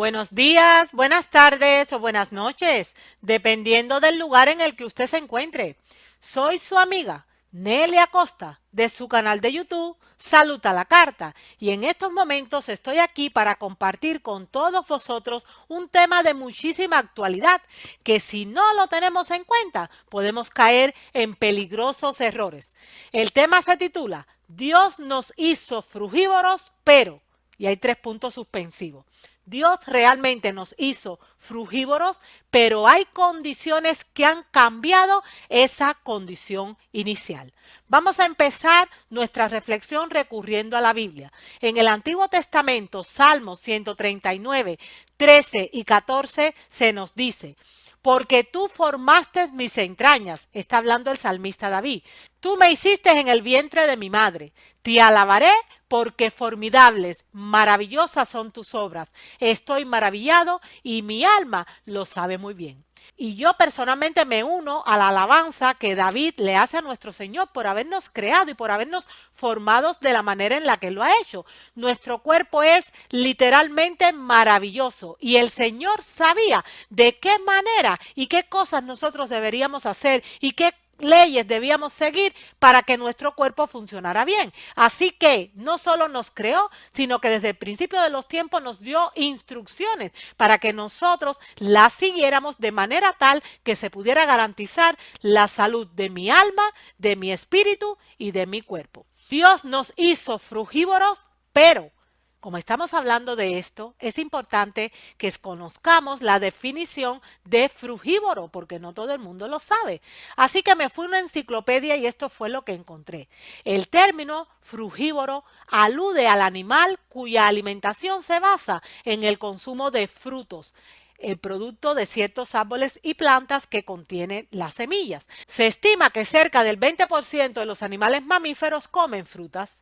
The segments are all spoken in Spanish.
Buenos días, buenas tardes o buenas noches, dependiendo del lugar en el que usted se encuentre. Soy su amiga Nelly Acosta de su canal de YouTube Salud a la Carta y en estos momentos estoy aquí para compartir con todos vosotros un tema de muchísima actualidad que si no lo tenemos en cuenta podemos caer en peligrosos errores. El tema se titula Dios nos hizo frugívoros, pero, y hay 3 puntos suspensivos. Dios realmente nos hizo frugívoros, pero hay condiciones que han cambiado esa condición inicial. Vamos a empezar nuestra reflexión recurriendo a la Biblia. En el Antiguo Testamento, Salmos 139, 13 y 14 se nos dice: porque tú formaste mis entrañas, está hablando el salmista David. Tú me hiciste en el vientre de mi madre. Te alabaré porque formidables, maravillosas son tus obras. Estoy maravillado y mi alma lo sabe muy bien. Y yo personalmente me uno a la alabanza que David le hace a nuestro Señor por habernos creado y por habernos formados de la manera en la que lo ha hecho. Nuestro cuerpo es literalmente maravilloso y el Señor sabía de qué manera y qué cosas nosotros deberíamos hacer y qué leyes debíamos seguir para que nuestro cuerpo funcionara bien. Así que no solo nos creó, sino que desde el principio de los tiempos nos dio instrucciones para que nosotros las siguiéramos de manera tal que se pudiera garantizar la salud de mi alma, de mi espíritu y de mi cuerpo. Dios nos hizo frugívoros, pero como estamos hablando de esto, es importante que conozcamos la definición de frugívoro, porque no todo el mundo lo sabe. Así que me fui a una enciclopedia y esto fue lo que encontré. El término frugívoro alude al animal cuya alimentación se basa en el consumo de frutos, el producto de ciertos árboles y plantas que contienen las semillas. Se estima que cerca del 20% de los animales mamíferos comen frutas.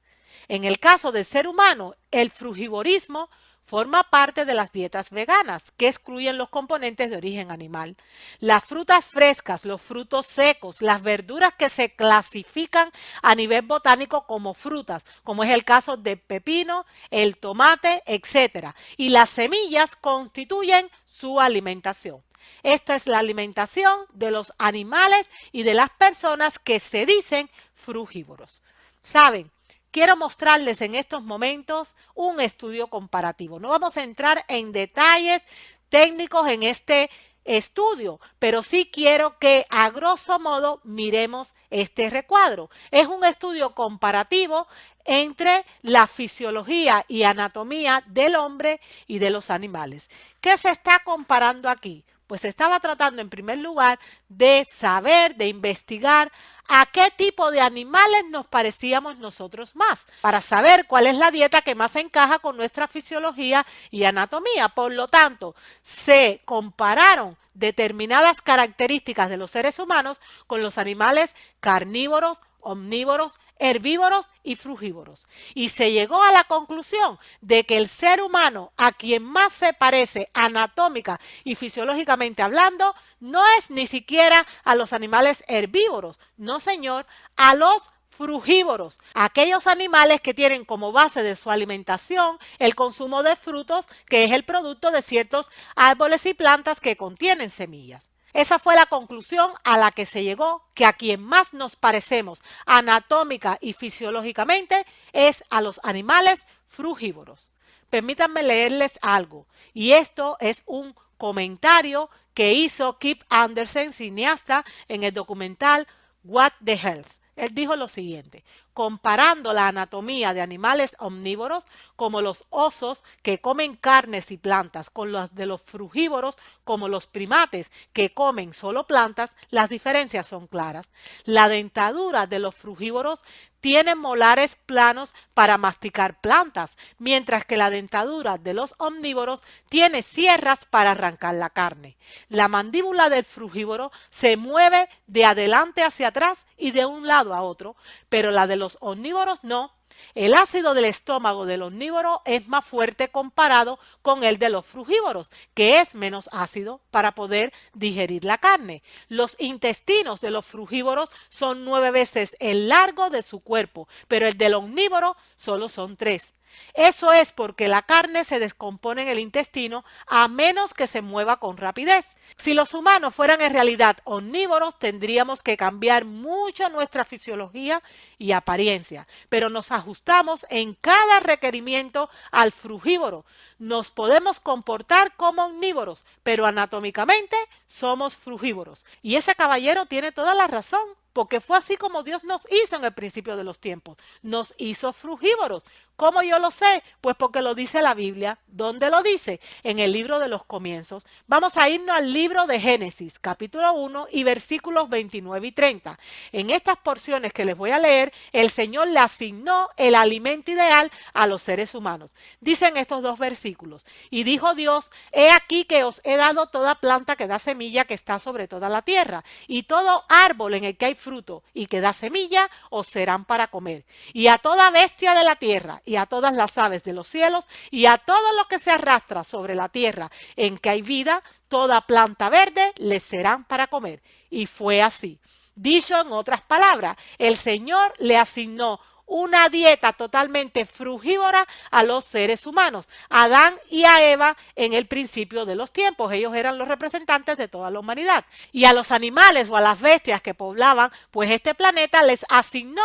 En el caso del ser humano, el frugivorismo forma parte de las dietas veganas, que excluyen los componentes de origen animal. Las frutas frescas, los frutos secos, las verduras que se clasifican a nivel botánico como frutas, como es el caso del pepino, el tomate, etc. Y las semillas constituyen su alimentación. Esta es la alimentación de los animales y de las personas que se dicen frugívoros. ¿Saben? Quiero mostrarles en estos momentos un estudio comparativo. No vamos a entrar en detalles técnicos en este estudio, pero sí quiero que a grosso modo miremos este recuadro. Es un estudio comparativo entre la fisiología y anatomía del hombre y de los animales. ¿Qué se está comparando aquí? Pues se estaba tratando en primer lugar de saber, de investigar a qué tipo de animales nos parecíamos nosotros más, para saber cuál es la dieta que más encaja con nuestra fisiología y anatomía. Por lo tanto, se compararon determinadas características de los seres humanos con los animales carnívoros, omnívoros, herbívoros y frugívoros. Y se llegó a la conclusión de que el ser humano a quien más se parece anatómica y fisiológicamente hablando no es ni siquiera a los animales herbívoros, no señor, a los frugívoros, aquellos animales que tienen como base de su alimentación el consumo de frutos, que es el producto de ciertos árboles y plantas que contienen semillas. Esa fue la conclusión a la que se llegó, que a quien más nos parecemos anatómica y fisiológicamente es a los animales frugívoros. Permítanme leerles algo, y esto es un comentario que hizo Kip Anderson, cineasta, en el documental What the Health. Él dijo lo siguiente: comparando la anatomía de animales omnívoros como los osos que comen carnes y plantas con las de los frugívoros como los primates que comen solo plantas, las diferencias son claras. La dentadura de los frugívoros tiene molares planos para masticar plantas, mientras que la dentadura de los omnívoros tiene sierras para arrancar la carne. La mandíbula del frugívoro se mueve de adelante hacia atrás y de un lado a otro, pero la de los omnívoros no. El ácido del estómago del omnívoro es más fuerte comparado con el de los frugívoros, que es menos ácido para poder digerir la carne. Los intestinos de los frugívoros son 9 veces el largo de su cuerpo, pero el del omnívoro solo son 3. Eso es porque la carne se descompone en el intestino a menos que se mueva con rapidez. Si los humanos fueran en realidad omnívoros, tendríamos que cambiar mucho nuestra fisiología y apariencia, pero nos ajustamos en cada requerimiento al frugívoro. Nos podemos comportar como omnívoros, pero anatómicamente somos frugívoros. Y ese caballero tiene toda la razón, porque fue así como Dios nos hizo en el principio de los tiempos. Nos hizo frugívoros. ¿Cómo yo lo sé? Pues porque lo dice la Biblia. ¿Dónde lo dice? En el libro de los comienzos. Vamos a irnos al libro de Génesis, capítulo 1 y versículos 29 y 30. En estas porciones que les voy a leer, el Señor le asignó el alimento ideal a los seres humanos. Dicen estos dos versículos. Y dijo Dios, he aquí que os he dado toda planta que da semilla que está sobre toda la tierra, y todo árbol en el que hay fruto y que da semilla os serán para comer. Y a toda bestia de la tierra, y a todas las aves de los cielos, y a todo lo que se arrastra sobre la tierra en que hay vida, toda planta verde les serán para comer. Y fue así. Dicho en otras palabras, el Señor le asignó una dieta totalmente frugívora a los seres humanos, a Adán y a Eva en el principio de los tiempos. Ellos eran los representantes de toda la humanidad. Y a los animales o a las bestias que poblaban, pues este planeta les asignó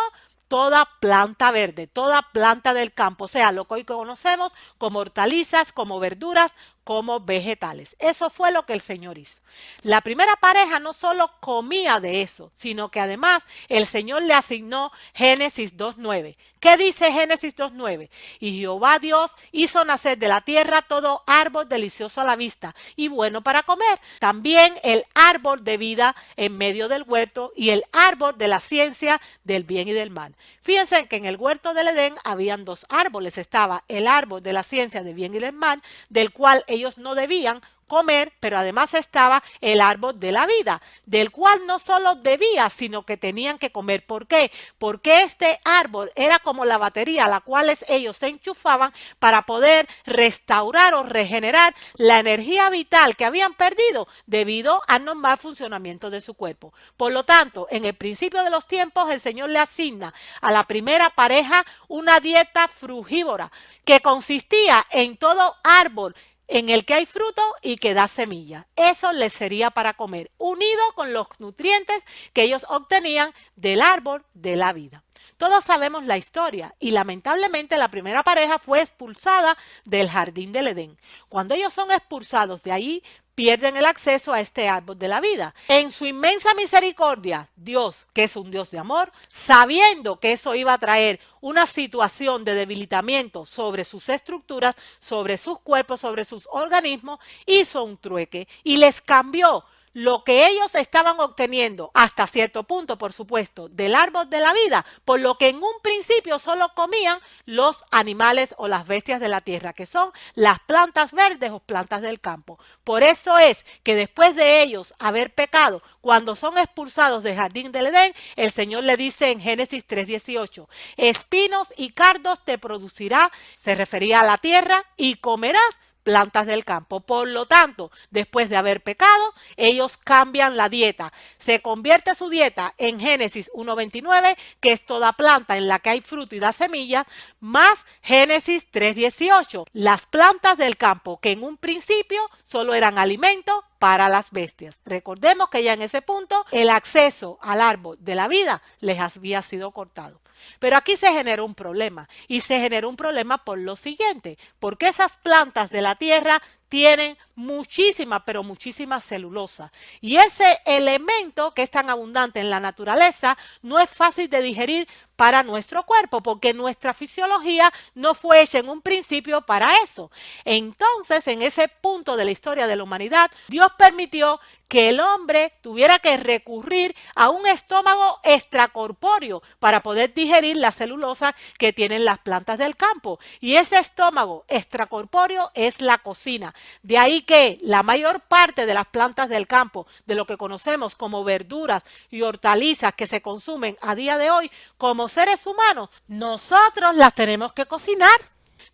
toda planta verde, toda planta del campo, o sea, lo que hoy conocemos como hortalizas, como verduras, como vegetales. Eso fue lo que el Señor hizo. La primera pareja no solo comía de eso, sino que además el Señor le asignó Génesis 2:9. ¿Qué dice Génesis 2:9? Y Jehová Dios hizo nacer de la tierra todo árbol delicioso a la vista y bueno para comer. También el árbol de vida en medio del huerto y el árbol de la ciencia del bien y del mal. Fíjense que en el huerto del Edén habían dos árboles. Estaba el árbol de la ciencia del bien y del mal, del cual ellos no debían comer, pero además estaba el árbol de la vida, del cual no solo debía, sino que tenían que comer. ¿Por qué? Porque este árbol era como la batería a la cual ellos se enchufaban para poder restaurar o regenerar la energía vital que habían perdido debido al normal funcionamiento de su cuerpo. Por lo tanto, en el principio de los tiempos, el Señor le asigna a la primera pareja una dieta frugívora que consistía en todo árbol en el que hay fruto y que da semilla. Eso les sería para comer, unido con los nutrientes que ellos obtenían del árbol de la vida. Todos sabemos la historia y lamentablemente la primera pareja fue expulsada del jardín del Edén. Cuando ellos son expulsados de ahí, pierden el acceso a este árbol de la vida. En su inmensa misericordia, Dios, que es un Dios de amor, sabiendo que eso iba a traer una situación de debilitamiento sobre sus estructuras, sobre sus cuerpos, sobre sus organismos, hizo un trueque y les cambió lo que ellos estaban obteniendo, hasta cierto punto, por supuesto, del árbol de la vida, por lo que en un principio solo comían los animales o las bestias de la tierra, que son las plantas verdes o plantas del campo. Por eso es que después de ellos haber pecado, cuando son expulsados del jardín del Edén, el Señor le dice en Génesis 3:18, espinos y cardos te producirá, se refería a la tierra, y comerás plantas del campo. Por lo tanto, después de haber pecado, ellos cambian la dieta. Se convierte su dieta en Génesis 1:29, que es toda planta en la que hay fruto y da semillas, más Génesis 3:18, las plantas del campo, que en un principio solo eran alimento para las bestias. Recordemos que ya en ese punto el acceso al árbol de la vida les había sido cortado. Pero aquí se generó un problema, y se generó un problema por lo siguiente, porque esas plantas de la tierra tienen muchísima, pero muchísima celulosa. Y ese elemento que es tan abundante en la naturaleza no es fácil de digerir para nuestro cuerpo, porque nuestra fisiología no fue hecha en un principio para eso. Entonces, en ese punto de la historia de la humanidad, Dios permitió que el hombre tuviera que recurrir a un estómago extracorpóreo para poder digerir la celulosa que tienen las plantas del campo. Y ese estómago extracorpóreo es la cocina. De ahí que la mayor parte de las plantas del campo, de lo que conocemos como verduras y hortalizas que se consumen a día de hoy como seres humanos, nosotros las tenemos que cocinar.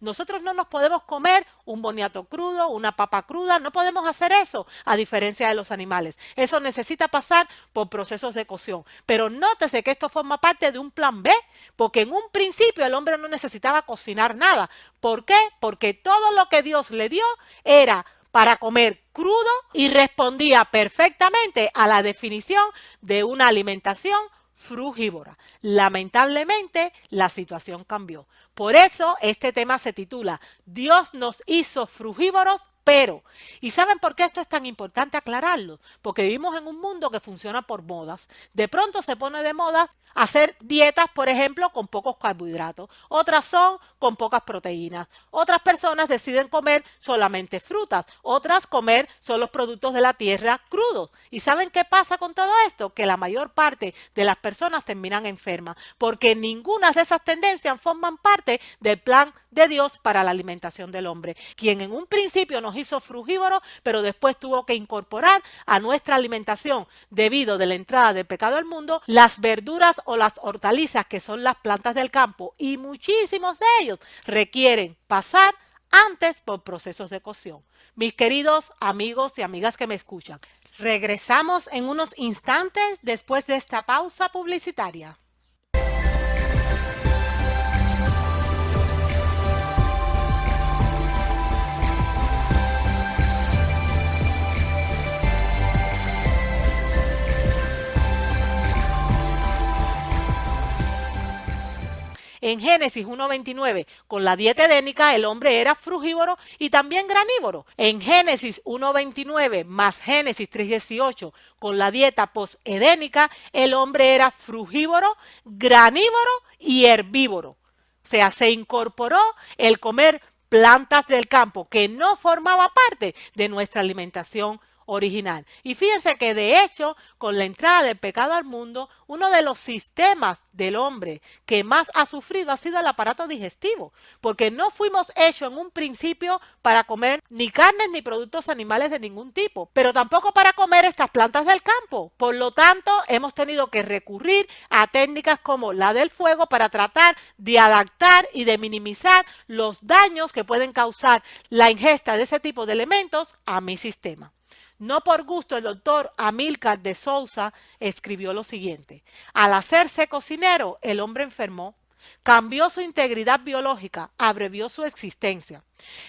Nosotros no nos podemos comer un boniato crudo, una papa cruda, no podemos hacer eso, a diferencia de los animales. Eso necesita pasar por procesos de cocción. Pero nótese que esto forma parte de un plan B, porque en un principio el hombre no necesitaba cocinar nada. ¿Por qué? Porque todo lo que Dios le dio era para comer crudo y respondía perfectamente a la definición de una alimentación frugívora. Lamentablemente, la situación cambió. Por eso, este tema se titula Dios nos hizo frugívoros, pero. ¿Y saben por qué esto es tan importante aclararlo? Porque vivimos en un mundo que funciona por modas. De pronto se pone de moda hacer dietas, por ejemplo, con pocos carbohidratos. Otras son con pocas proteínas. Otras personas deciden comer solamente frutas. Otras comer solo productos de la tierra crudos. ¿Y saben qué pasa con todo esto? Que la mayor parte de las personas terminan enfermas, porque ninguna de esas tendencias forman parte del plan de Dios para la alimentación del hombre, quien en un principio nos hizo frugívoros, pero después tuvo que incorporar a nuestra alimentación, debido de la entrada del pecado al mundo, las verduras o las hortalizas, que son las plantas del campo, y muchísimos de ellos requieren pasar antes por procesos de cocción. Mis queridos amigos y amigas que me escuchan, regresamos en unos instantes después de esta pausa publicitaria. En Génesis 1.29, con la dieta edénica, el hombre era frugívoro y también granívoro. En Génesis 1.29 más Génesis 3.18, con la dieta posedénica, el hombre era frugívoro, granívoro y herbívoro. O sea, se incorporó el comer plantas del campo, que no formaba parte de nuestra alimentación original. Y fíjense que de hecho, con la entrada del pecado al mundo, uno de los sistemas del hombre que más ha sufrido ha sido el aparato digestivo, porque no fuimos hechos en un principio para comer ni carnes ni productos animales de ningún tipo, pero tampoco para comer estas plantas del campo. Por lo tanto, hemos tenido que recurrir a técnicas como la del fuego para tratar de adaptar y de minimizar los daños que pueden causar la ingesta de ese tipo de elementos a mi sistema. No por gusto, el doctor Amílcar de Sousa escribió lo siguiente: al hacerse cocinero, el hombre enfermó, cambió su integridad biológica, abrevió su existencia.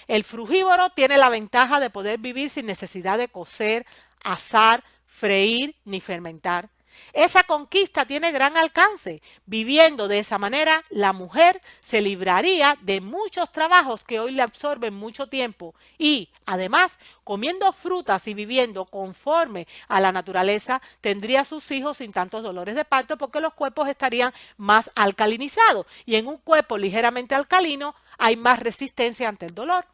El frugívoro tiene la ventaja de poder vivir sin necesidad de cocer, asar, freír ni fermentar. Esa conquista tiene gran alcance. Viviendo de esa manera, la mujer se libraría de muchos trabajos que hoy le absorben mucho tiempo y, además, comiendo frutas y viviendo conforme a la naturaleza, tendría sus hijos sin tantos dolores de parto, porque los cuerpos estarían más alcalinizados, y en un cuerpo ligeramente alcalino hay más resistencia ante el dolor.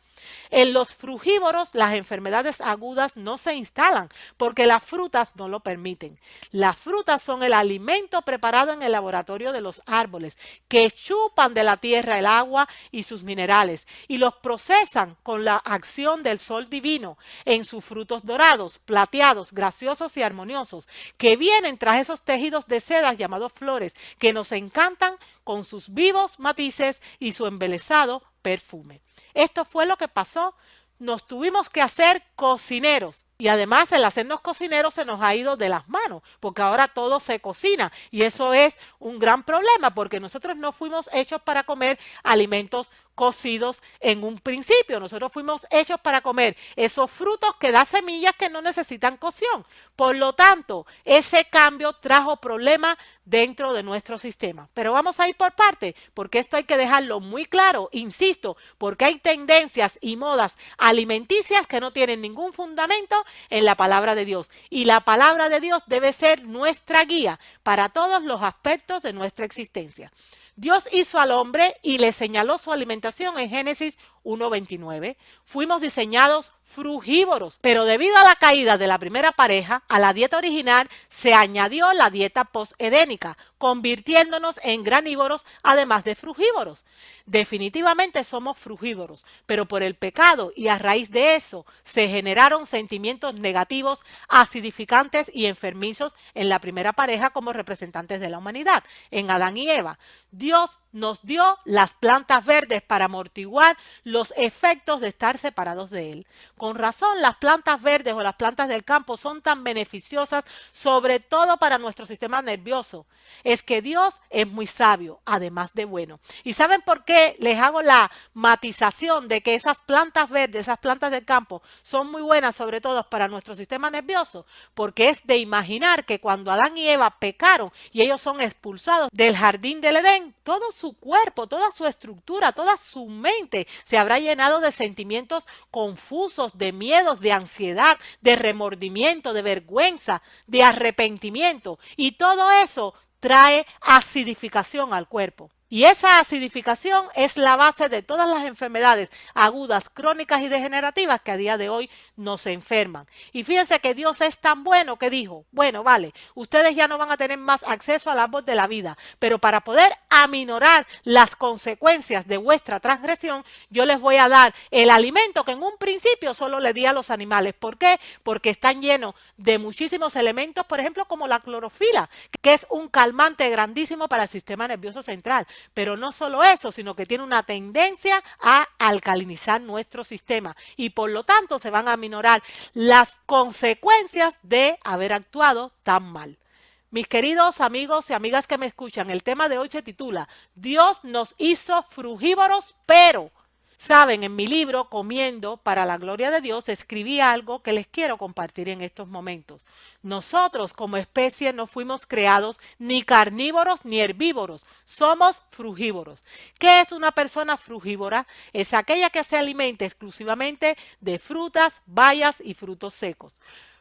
En los frugívoros, las enfermedades agudas no se instalan porque las frutas no lo permiten. Las frutas son el alimento preparado en el laboratorio de los árboles, que chupan de la tierra el agua y sus minerales y los procesan con la acción del sol divino en sus frutos dorados, plateados, graciosos y armoniosos, que vienen tras esos tejidos de sedas llamados flores, que nos encantan con sus vivos matices y su embelesado perfume. Esto fue lo que pasó. Nos tuvimos que hacer cocineros. Y además el hacernos cocineros se nos ha ido de las manos, porque ahora todo se cocina. Y eso es un gran problema, porque nosotros no fuimos hechos para comer alimentos cocidos en un principio. Nosotros fuimos hechos para comer esos frutos que dan semillas que no necesitan cocción. Por lo tanto, ese cambio trajo problemas dentro de nuestro sistema. Pero vamos a ir por partes, porque esto hay que dejarlo muy claro, insisto, porque hay tendencias y modas alimenticias que no tienen ningún fundamento en la palabra de Dios. Y la palabra de Dios debe ser nuestra guía para todos los aspectos de nuestra existencia. Dios hizo al hombre y le señaló su alimentación en Génesis 1.29. Fuimos diseñados frugívoros, pero debido a la caída de la primera pareja, a la dieta original se añadió la dieta posedénica, convirtiéndonos en granívoros además de frugívoros. Definitivamente somos frugívoros, pero por el pecado y a raíz de eso se generaron sentimientos negativos, acidificantes y enfermizos en la primera pareja como representantes de la humanidad, en Adán y Eva. Dios nos dio las plantas verdes para amortiguar los efectos de estar separados de Él. Con razón, las plantas verdes o las plantas del campo son tan beneficiosas, sobre todo para nuestro sistema nervioso. Es que Dios es muy sabio, además de bueno. ¿Y saben por qué les hago la matización de que esas plantas verdes, esas plantas del campo, son muy buenas, sobre todo para nuestro sistema nervioso? Porque es de imaginar que cuando Adán y Eva pecaron y ellos son expulsados del jardín del Edén, todo su cuerpo, toda su estructura, toda su mente se habrá llenado de sentimientos confusos, de miedos, de ansiedad, de remordimiento, de vergüenza, de arrepentimiento. Y todo eso trae acidificación al cuerpo. Y esa acidificación es la base de todas las enfermedades agudas, crónicas y degenerativas que a día de hoy nos enferman. Y fíjense que Dios es tan bueno que dijo, bueno, vale, ustedes ya no van a tener más acceso al árbol de la vida, pero para poder aminorar las consecuencias de vuestra transgresión, yo les voy a dar el alimento que en un principio solo le di a los animales. ¿Por qué? Porque están llenos de muchísimos elementos, por ejemplo, como la clorofila, que es un calmante grandísimo para el sistema nervioso central. Pero no solo eso, sino que tiene una tendencia a alcalinizar nuestro sistema y por lo tanto se van a aminorar las consecuencias de haber actuado tan mal. Mis queridos amigos y amigas que me escuchan, el tema de hoy se titula Dios nos hizo frugívoros, pero... Saben, en mi libro, Comiendo para la Gloria de Dios, escribí algo que les quiero compartir en estos momentos. Nosotros como especie no fuimos creados ni carnívoros ni herbívoros, somos frugívoros. ¿Qué es una persona frugívora? Es aquella que se alimenta exclusivamente de frutas, bayas y frutos secos.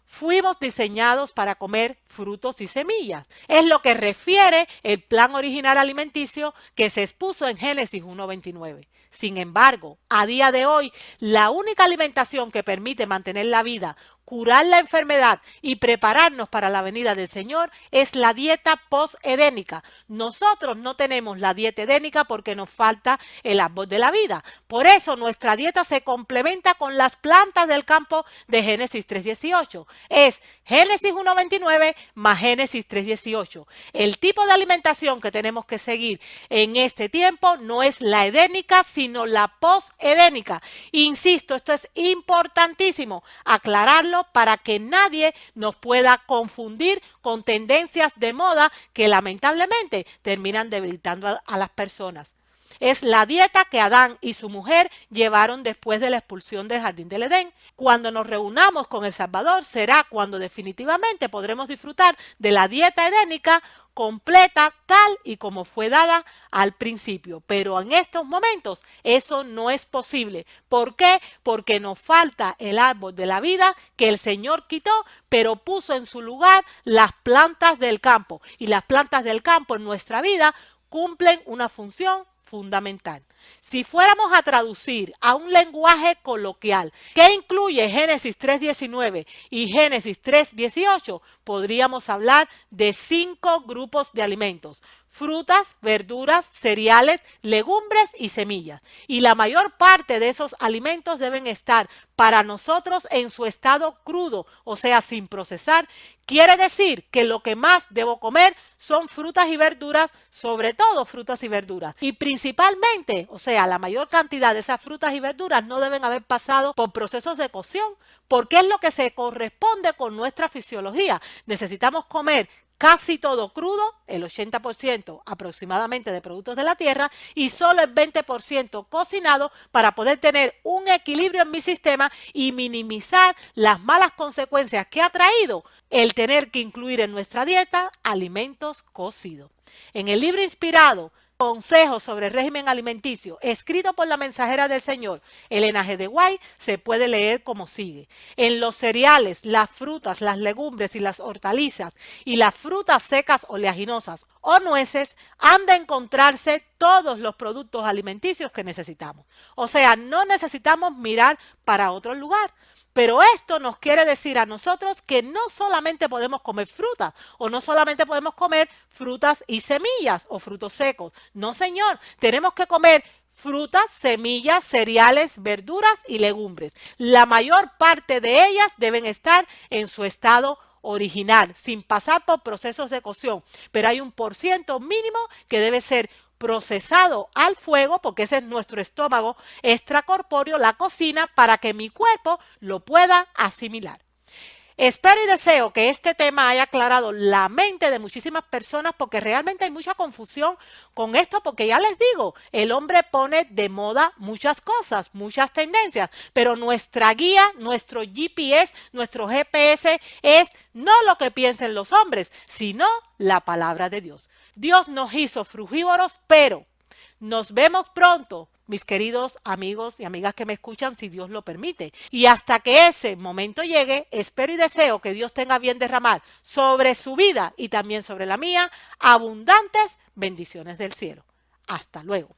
Fuimos diseñados para comer frutos y semillas. Es lo que refiere el plan original alimenticio que se expuso en Génesis 1:29. Sin embargo, a día de hoy, la única alimentación que permite mantener la vida, curar la enfermedad y prepararnos para la venida del Señor es la dieta post-edénica. Nosotros no tenemos la dieta edénica porque nos falta el árbol de la vida. Por eso nuestra dieta se complementa con las plantas del campo de Génesis 3:18. Es Génesis 1:29 más Génesis 3:18. El tipo de alimentación que tenemos que seguir en este tiempo no es la edénica, sino la post-edénica. Insisto, esto es importantísimo aclararlo para que nadie nos pueda confundir con tendencias de moda que lamentablemente terminan debilitando a las personas. Es la dieta que Adán y su mujer llevaron después de la expulsión del jardín del Edén. Cuando nos reunamos con el Salvador será cuando definitivamente podremos disfrutar de la dieta edénica completa tal y como fue dada al principio. Pero en estos momentos eso no es posible. ¿Por qué? Porque nos falta el árbol de la vida que el Señor quitó, pero puso en su lugar las plantas del campo. Y las plantas del campo en nuestra vida cumplen una función fundamental. Si fuéramos a traducir a un lenguaje coloquial que incluye Génesis 3:19 y Génesis 3:18, podríamos hablar de 5 grupos de alimentos: frutas, verduras, cereales, legumbres y semillas. Y la mayor parte de esos alimentos deben estar para nosotros en su estado crudo, o sea, sin procesar. Quiere decir que lo que más debo comer son frutas y verduras, sobre todo frutas y verduras. Y principalmente, o sea, la mayor cantidad de esas frutas y verduras no deben haber pasado por procesos de cocción, porque es lo que se corresponde con nuestra fisiología. Necesitamos comer casi todo crudo, el 80% aproximadamente de productos de la tierra y solo el 20% cocinado para poder tener un equilibrio en mi sistema y minimizar las malas consecuencias que ha traído el tener que incluir en nuestra dieta alimentos cocidos. En el libro inspirado Consejos sobre el régimen alimenticio, escrito por la mensajera del Señor, Elena G. de White, se puede leer como sigue. En los cereales, las frutas, las legumbres y las hortalizas y las frutas secas oleaginosas o nueces han de encontrarse todos los productos alimenticios que necesitamos. O sea, no necesitamos mirar para otro lugar. Pero esto nos quiere decir a nosotros que no solamente podemos comer frutas o no solamente podemos comer frutas y semillas o frutos secos. No, señor, tenemos que comer frutas, semillas, cereales, verduras y legumbres. La mayor parte de ellas deben estar en su estado original, sin pasar por procesos de cocción. Pero hay un porciento mínimo que debe ser procesado al fuego, porque ese es nuestro estómago extracorpóreo, la cocina, para que mi cuerpo lo pueda asimilar. Espero y deseo que este tema haya aclarado la mente de muchísimas personas porque realmente hay mucha confusión con esto porque ya les digo, el hombre pone de moda muchas cosas, muchas tendencias, pero nuestra guía, nuestro GPS, nuestro GPS es no lo que piensen los hombres, sino la palabra de Dios. Dios nos hizo frugívoros, pero nos vemos pronto, mis queridos amigos y amigas que me escuchan, si Dios lo permite. Y hasta que ese momento llegue, espero y deseo que Dios tenga bien derramar sobre su vida y también sobre la mía abundantes bendiciones del cielo. Hasta luego.